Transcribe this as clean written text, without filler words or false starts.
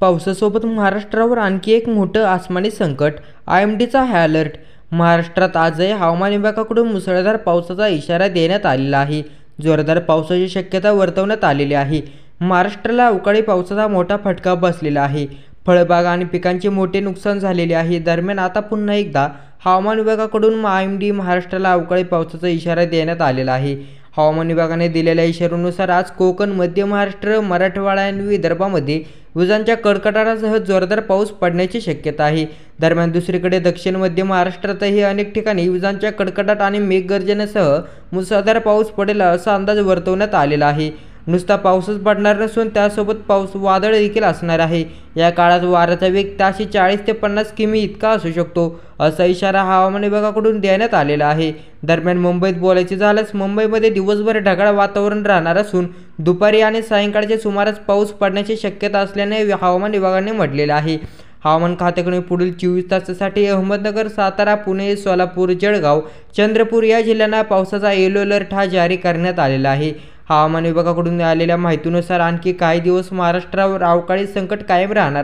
पावसासोबत महाराष्ट्रावर आणखी एक मोठं आसमानी संकट, आयएमडीचा हाय अलर्ट। महाराष्ट्रात आजही हवामान विभागाकडून मुसळधार पावसाचा इशारा देण्यात आलेला आहे। जोरदार पावसाची शक्यता वर्तवण्यात आलेली आहे। महाराष्ट्राला अवकाळी पावसाचा मोठा फटका बसलेला आहे। फळबाग आणि पिकांचे मोठे नुकसान झालेले आहे। दरम्यान आता पुन्हा एकदा हवामान विभागाकडून आयएमडी महाराष्ट्राला अवकाळी पावसाचा इशारा देण्यात आलेला आहे। हवामान विभागाने दिलेल्या इशाऱ्यानुसार आज कोकण, मध्य महाराष्ट्र, मराठवाडा आणि विदर्भामध्ये विजांच्या कडकडाटासह जोरदार पाऊस पडण्याची शक्यता आहे। दरम्यान दुसरीकडे दक्षिण मध्य महाराष्ट्रातही अनेक ठिकाणी विजांच्या कडकडाट आणि मेघगर्जनेसह मुसळधार पाऊस पडेल असा अंदाज वर्तवण्यात आलेला आहे। नुसता पाऊसच पडणार नसून त्यासोबत पाऊस वादळ देखील असणार आहे। या काळात वाऱ्याचा वेग ताशी 40 ते 50 किमी इतका असू शकतो असा इशारा हवामान विभागाकडून देण्यात आलेला आहे। दरम्यान मुंबईत बोलायचे झाल्यास मुंबईमध्ये दिवसभर ढगाळ वातावरण राहणार असून दुपारी आणि सायंकाळच्या सुमारास पाऊस पडण्याची शक्यता असल्याने हवामान विभागाने म्हटलेले आहे। हवामान खात्याकडून पुढील 24 तासासाठी अहमदनगर, सातारा, पुणे, सोलापूर, जळगाव, चंद्रपूर या जिल्ह्यांना पावसाचा येलो अलर्ट जारी करण्यात आलेला आहे। हवामान विभागाकडून आलेल्या माहितीनुसार आणखी काही दिवस महाराष्ट्रावर अवकाळी संकट कायम राहणार आहे।